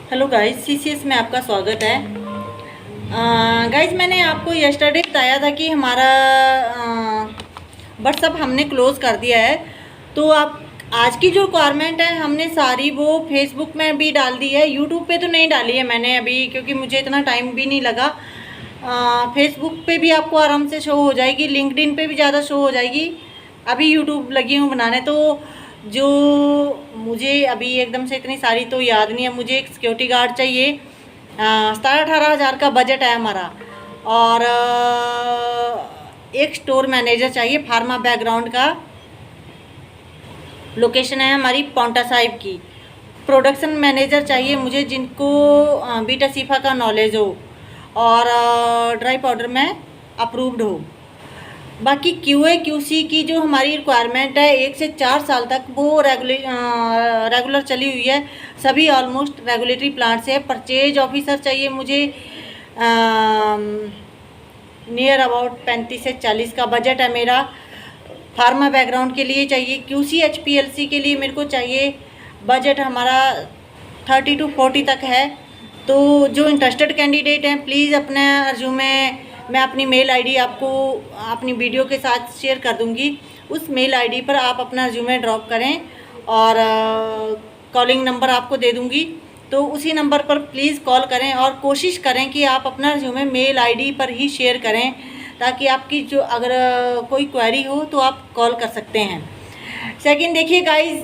Hello guys, CCS में आपका स्वागत है। गाइस, मैंने आपको यस्टरडे बताया था कि हमारा व्हाट्सअप हमने क्लोज़ कर दिया है। तो आप आज की जो रिक्वायरमेंट है हमने सारी वो फेसबुक में भी डाल दी है। यूट्यूब पे तो नहीं डाली है मैंने अभी, क्योंकि मुझे इतना टाइम भी नहीं लगा। फेसबुक पे भी आपको आराम से शो हो जाएगी, लिंक्डइन पे भी ज़्यादा शो हो जाएगी। अभी यूट्यूब लगी हूँ बनाने। तो जो मुझे अभी एकदम से इतनी सारी तो याद नहीं है। मुझे एक सिक्योरिटी गार्ड चाहिए, 17-18 हज़ार का बजट है हमारा। और एक स्टोर मैनेजर चाहिए फार्मा बैकग्राउंड का। लोकेशन है हमारी पौंटा साहिब की। प्रोडक्शन मैनेजर चाहिए मुझे जिनको बीटा सीफा का नॉलेज हो और ड्राई पाउडर में अप्रूव्ड हो। बाकी QA QC की जो हमारी रिक्वायरमेंट है 1 से 4 साल तक, वो रेगुलर चली हुई है। सभी ऑलमोस्ट रेगुलेटरी प्लांट से। परचेज ऑफिसर चाहिए मुझे नियर अबाउट 35 से 40 का बजट है मेरा। फार्मा बैकग्राउंड के लिए चाहिए। QC HPLC के लिए मेरे को चाहिए, बजट हमारा 30 to 40 तक है। तो जो इंटरेस्टेड कैंडिडेट हैं प्लीज़ अपना रिज्यूमे, मैं अपनी मेल आईडी आपको अपनी वीडियो के साथ शेयर कर दूंगी। उस मेल आईडी पर आप अपना रिज्यूमे ड्रॉप करें और कॉलिंग नंबर आपको दे दूंगी। तो उसी नंबर पर प्लीज़ कॉल करें और कोशिश करें कि आप अपना रिज्यूमे मेल आईडी पर ही शेयर करें, ताकि आपकी जो अगर कोई क्वेरी हो तो आप कॉल कर सकते हैं। सेकंड, देखिए गाइस,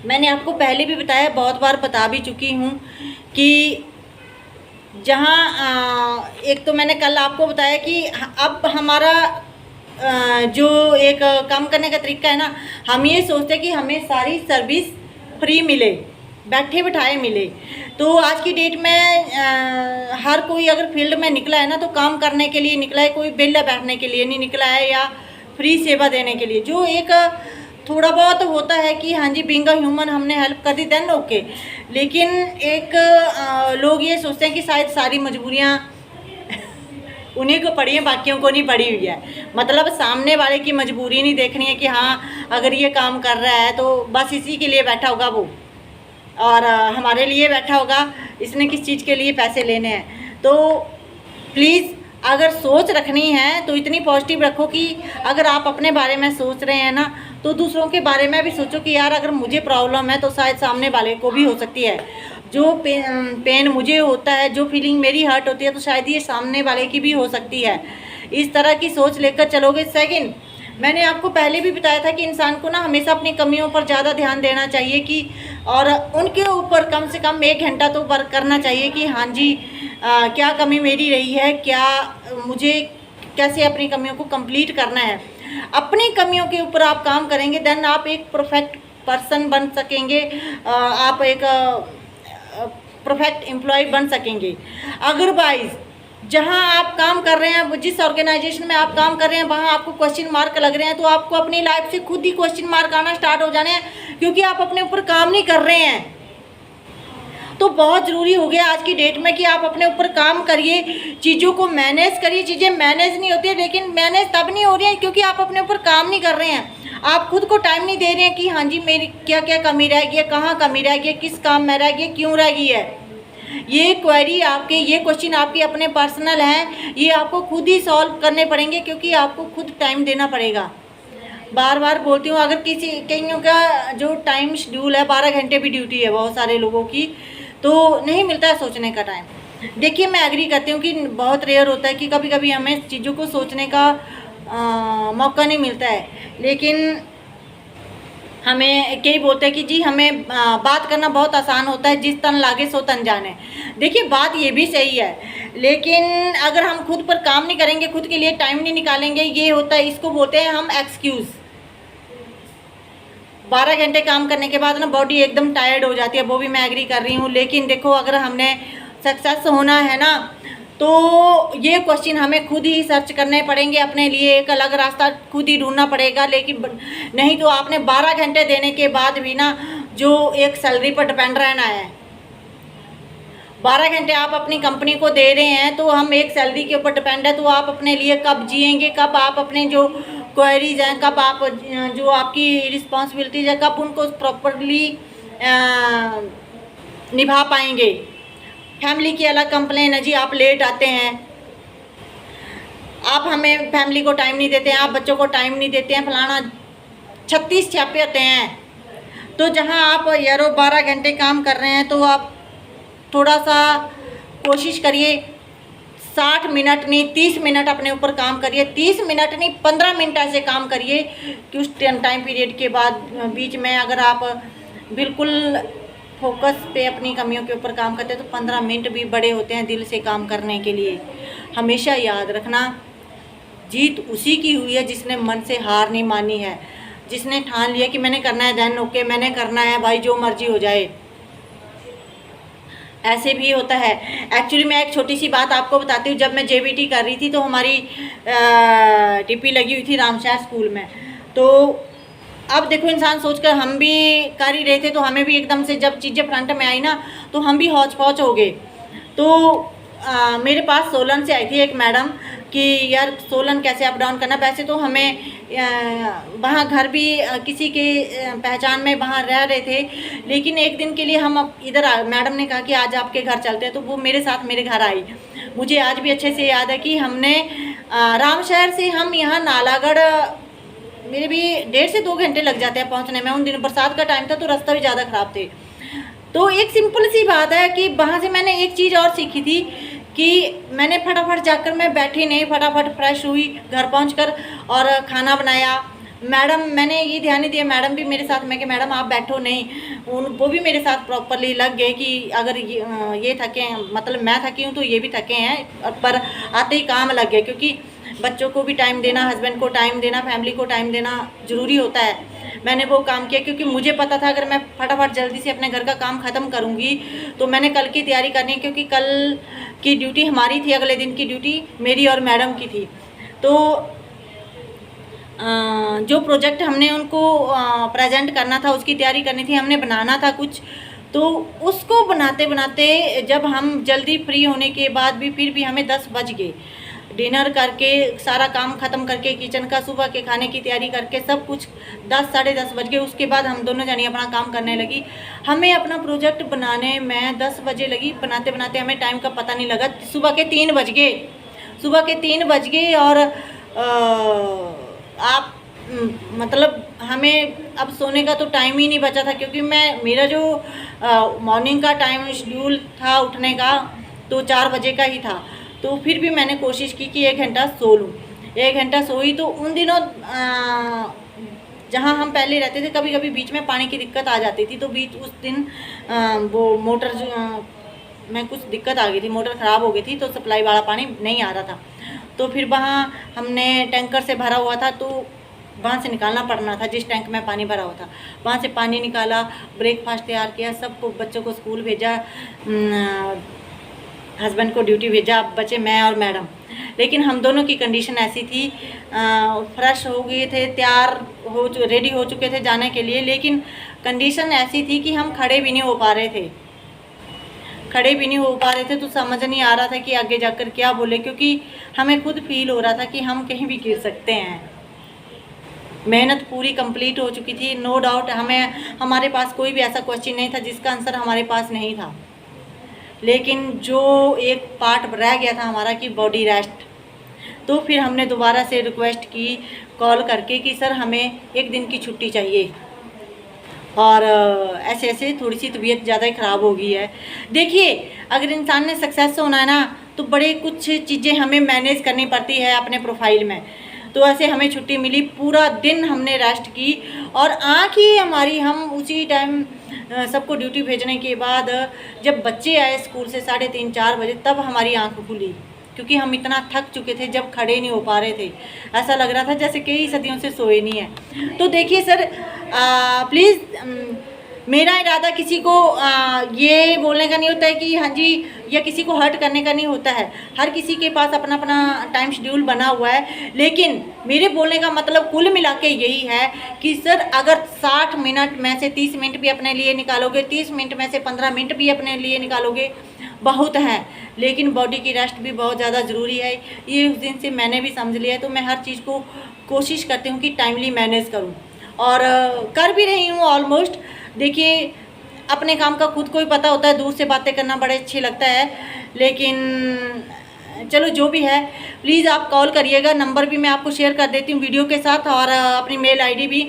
मैंने आपको पहले भी बताया, बहुत बार बता भी चुकी हूँ कि जहाँ एक तो मैंने कल आपको बताया कि अब हमारा जो एक काम करने का तरीका है ना, हम ये सोचते हैं कि हमें सारी सर्विस फ्री मिले, बैठे बिठाए मिले। तो आज की डेट में हर कोई अगर फील्ड में निकला है ना तो काम करने के लिए निकला है, कोई बेला बैठने के लिए नहीं निकला है या फ्री सेवा देने के लिए। जो एक थोड़ा बहुत होता है कि हाँ जी बीइंग अ ह्यूमन हमने हेल्प कर दी, देन ओके। लेकिन एक लोग ये सोचते हैं कि शायद सारी मजबूरियाँ उन्हीं को पड़ी हैं, बाकियों को नहीं पड़ी हुई है। मतलब सामने वाले की मजबूरी नहीं देखनी है कि हाँ अगर ये काम कर रहा है तो बस इसी के लिए बैठा होगा वो, और हमारे लिए बैठा होगा, इसने किस चीज़ के लिए पैसे लेने हैं। तो प्लीज़ अगर सोच रखनी है तो इतनी पॉजिटिव रखो कि अगर आप अपने बारे में सोच रहे हैं ना तो दूसरों के बारे में भी सोचो कि यार अगर मुझे प्रॉब्लम है तो शायद सामने वाले को भी हो सकती है। जो पेन मुझे होता है, जो फीलिंग मेरी हर्ट होती है, तो शायद ये सामने वाले की भी हो सकती है। इस तरह की सोच लेकर चलोगे। सेकंड, मैंने आपको पहले भी बताया था कि इंसान को ना हमेशा अपनी कमियों पर ज़्यादा ध्यान देना चाहिए कि, और उनके ऊपर कम से कम 1 घंटा तो वर्क करना चाहिए कि हाँ जी क्या कमी मेरी रही है, क्या मुझे कैसे अपनी कमियों को कंप्लीट करना है। अपनी कमियों के ऊपर आप काम करेंगे देन आप एक परफेक्ट पर्सन बन सकेंगे, आप एक परफेक्ट एम्प्लॉय बन सकेंगे। अदरवाइज जहां आप काम कर रहे हैं, जिस ऑर्गेनाइजेशन में आप काम कर रहे हैं, वहां आपको क्वेश्चन मार्क लग रहे हैं, तो आपको अपनी लाइफ से खुद ही क्वेश्चन मार्क आना स्टार्ट हो जाने हैं, क्योंकि आप अपने ऊपर काम नहीं कर रहे हैं। तो बहुत ज़रूरी हो गया आज की डेट में कि आप अपने ऊपर काम करिए, चीज़ों को मैनेज करिए। चीज़ें मैनेज नहीं होती है, लेकिन मैनेज तब नहीं हो रही है क्योंकि आप अपने ऊपर काम नहीं कर रहे हैं। आप खुद को टाइम नहीं दे रहे हैं कि हाँ जी मेरी क्या क्या कमी रह गई है, कहाँ कमी रह गई है, किस काम में रह गई है, क्यों रह गई है। ये क्वेरी आपके, ये क्वेश्चन आपके अपने पर्सनल हैं, ये आपको खुद ही सॉल्व करने पड़ेंगे, क्योंकि आपको खुद टाइम देना पड़ेगा। बार बार बोलती हूँ, अगर कईयों का जो टाइम शेड्यूल है 12 घंटे भी ड्यूटी है बहुत सारे लोगों की, तो नहीं मिलता है सोचने का टाइम। देखिए, मैं एग्री करती हूँ कि बहुत रेयर होता है कि कभी कभी हमें चीज़ों को सोचने का मौका नहीं मिलता है, लेकिन हमें कई बोलते हैं कि जी हमें बात करना बहुत आसान होता है, जिस तन लागे सो तन जाने। देखिए, बात ये भी सही है, लेकिन अगर हम खुद पर काम नहीं करेंगे, खुद के लिए टाइम नहीं निकालेंगे, ये होता है, इसको बोलते हैं हम एक्सक्यूज़। 12 घंटे काम करने के बाद ना बॉडी एकदम टायर्ड हो जाती है, वो भी मैं एग्री कर रही हूँ। लेकिन देखो, अगर हमने सक्सेस होना है ना तो ये क्वेश्चन हमें खुद ही सर्च करने पड़ेंगे, अपने लिए एक अलग रास्ता खुद ही ढूंढना पड़ेगा। लेकिन नहीं तो आपने 12 घंटे देने के बाद भी ना जो एक सैलरी पर डिपेंड रहना है। 12 घंटे आप अपनी कंपनी को दे रहे हैं तो हम एक सैलरी के ऊपर डिपेंड है, तो आप अपने लिए कब जिएंगे, कब आप अपने जो क्वेरीज हैं, कब आप जो आपकी रिस्पॉन्सिबिलिटीज़ है, कब उनको प्रॉपरली निभा पाएंगे। फैमिली की अलग कंप्लेन है जी, आप लेट आते हैं, आप हमें फैमिली को टाइम नहीं देते हैं, आप बच्चों को टाइम नहीं देते हैं, फलाना 36 छापे होते हैं। तो जहां आप यारो 12 घंटे काम कर रहे हैं तो आप थोड़ा सा कोशिश करिए, 60 मिनट नहीं 30 मिनट अपने ऊपर काम करिए, 30 मिनट नहीं 15 मिनट ऐसे काम करिए कि उस टाइम पीरियड के बाद बीच में अगर आप बिल्कुल फोकस पे अपनी कमियों के ऊपर काम करते हैं तो 15 मिनट भी बड़े होते हैं दिल से काम करने के लिए। हमेशा याद रखना, जीत उसी की हुई है जिसने मन से हार नहीं मानी है, जिसने ठान लिया कि मैंने करना है, देन ओके मैंने करना है भाई, जो मर्जी हो जाए। ऐसे भी होता है। एक्चुअली मैं एक छोटी सी बात आपको बताती हूँ। जब मैं जेबीटी कर रही थी तो हमारी टीपी लगी हुई थी रामशहर स्कूल में। तो अब देखो, इंसान सोचकर हम भी कर ही रहे थे तो हमें भी एकदम से जब चीज़ें फ्रंट में आई ना तो हम भी हौच पौच हो गए। तो मेरे पास सोलन से आई थी एक मैडम कि यार सोलन कैसे अप डाउन करना। वैसे तो हमें वहाँ घर भी किसी के पहचान में वहाँ रह रहे थे, लेकिन एक दिन के लिए हम इधर मैडम ने कहा कि आज आपके घर चलते हैं, तो वो मेरे साथ मेरे घर आई। मुझे आज भी अच्छे से याद है कि हमने रामशहर से हम यहाँ नालागढ़, मेरे भी 1.5 से 2 घंटे लग जाते हैं पहुँचने में। उन दिनों बरसात का टाइम था तो रास्ता भी ज़्यादा ख़राब थे। तो एक सिंपल सी बात है कि वहाँ से मैंने एक चीज़ और सीखी थी कि मैंने फटाफट जाकर, मैं बैठी नहीं, फटाफट फ्रेश हुई, घर पहुंचकर और खाना बनाया। मैडम, मैंने ये ध्यान नहीं दिया, मैडम भी मेरे साथ, मैं कि मैडम आप बैठो नहीं, वो भी मेरे साथ प्रॉपरली लग गए कि अगर ये थके, मतलब मैं थकी हूँ तो ये भी थके हैं, पर आते ही काम लग गए। क्योंकि बच्चों को भी टाइम देना, हस्बैंड को टाइम देना, फैमिली को टाइम देना ज़रूरी होता है। मैंने वो काम किया क्योंकि मुझे पता था अगर मैं फटाफट जल्दी से अपने घर का काम ख़त्म करूँगी तो मैंने कल की तैयारी करनी है, क्योंकि कल की ड्यूटी हमारी थी, अगले दिन की ड्यूटी मेरी और मैडम की थी। तो जो प्रोजेक्ट हमने उनको प्रेजेंट करना था, उसकी तैयारी करनी थी, हमने बनाना था कुछ। तो उसको बनाते बनाते जब हम जल्दी फ्री होने के बाद भी फिर भी हमें 10 बज गए। डिनर करके, सारा काम ख़त्म करके, किचन का सुबह के खाने की तैयारी करके सब कुछ 10 साढ़े 10 बज गए। उसके बाद हम दोनों जानी अपना काम करने लगी। हमें अपना प्रोजेक्ट बनाने में 10 बजे लगी, बनाते बनाते हमें टाइम का पता नहीं लगा। सुबह के 3 बज गए, सुबह के 3 बज गए। और आप मतलब हमें अब सोने का तो टाइम ही नहीं बचा था, क्योंकि मेरा जो मॉर्निंग का टाइम शेड्यूल था उठने का तो 4 बजे का ही था। तो फिर भी मैंने कोशिश की कि 1 घंटा सो लूँ। 1 घंटा सोई तो उन दिनों जहाँ हम पहले रहते थे कभी कभी बीच में पानी की दिक्कत आ जाती थी। तो उस दिन वो मोटर में कुछ दिक्कत आ गई थी, मोटर ख़राब हो गई थी, तो सप्लाई वाला पानी नहीं आ रहा था। तो फिर वहाँ हमने टैंकर से भरा हुआ था तो वहाँ से निकालना पड़ना था, जिस टैंक में पानी भरा हुआ था वहाँ से पानी निकाला, ब्रेकफास्ट तैयार किया, सबको बच्चों को स्कूल भेजा, हस्बैंड को ड्यूटी भेजा, बचे मैं और मैडम। लेकिन हम दोनों की कंडीशन ऐसी थी, फ्रेश हो गए थे, रेडी हो चुके थे जाने के लिए, लेकिन कंडीशन ऐसी थी कि हम खड़े भी नहीं हो पा रहे थे, तो समझ नहीं आ रहा था कि आगे जाकर क्या बोले, क्योंकि हमें खुद फील हो रहा था कि हम कहीं भी गिर सकते हैं। मेहनत पूरी कंप्लीट हो चुकी थी, नो डाउट। हमारे पास कोई भी ऐसा क्वेश्चन नहीं था जिसका आंसर हमारे पास नहीं था, लेकिन जो एक पार्ट रह गया था हमारा कि बॉडी रेस्ट। तो फिर हमने दोबारा से रिक्वेस्ट की कॉल करके कि सर हमें 1 दिन की छुट्टी चाहिए, और ऐसे ऐसे थोड़ी सी तबीयत ज़्यादा ही ख़राब हो गई है। देखिए, अगर इंसान ने सक्सेस होना है ना तो बड़े कुछ चीज़ें हमें मैनेज करनी पड़ती है अपने प्रोफाइल में। तो ऐसे हमें छुट्टी मिली, पूरा दिन हमने रेस्ट की, और आँख ही हमारी, हम उसी टाइम सबको ड्यूटी भेजने के बाद जब बच्चे आए स्कूल से 3:30-4 बजे, तब हमारी आँख खुली, क्योंकि हम इतना थक चुके थे, जब खड़े नहीं हो पा रहे थे। ऐसा लग रहा था जैसे कई सदियों से सोए नहीं है। तो देखिए सर, प्लीज़, मेरा इरादा किसी को ये बोलने का नहीं होता है कि हाँ जी, या किसी को हर्ट करने का नहीं होता है। हर किसी के पास अपना अपना टाइम शेड्यूल बना हुआ है, लेकिन मेरे बोलने का मतलब कुल मिला के यही है कि सर अगर 60 मिनट में से 30 मिनट भी अपने लिए निकालोगे, 30 मिनट में से 15 मिनट भी अपने लिए निकालोगे, बहुत हैं। लेकिन बॉडी की रेस्ट भी बहुत ज़्यादा ज़रूरी है। ये उस दिन से मैंने भी समझ लिया है। तो मैं हर चीज़ को कोशिश करती हूँ कि टाइमली मैनेज करूँ, और कर भी रही हूँ ऑलमोस्ट। देखिए, अपने काम का खुद को ही पता होता है, दूर से बातें करना बड़े अच्छी लगता है, लेकिन चलो जो भी है, प्लीज़ आप कॉल करिएगा। नंबर भी मैं आपको शेयर कर देती हूँ वीडियो के साथ, और अपनी मेल आईडी भी।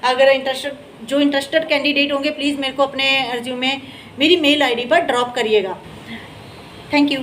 अगर इंटरेस्टेड कैंडिडेट होंगे, प्लीज़ मेरे को अपने रिज्यूमे मेरी मेल आईडी पर ड्रॉप करिएगा। Thank you.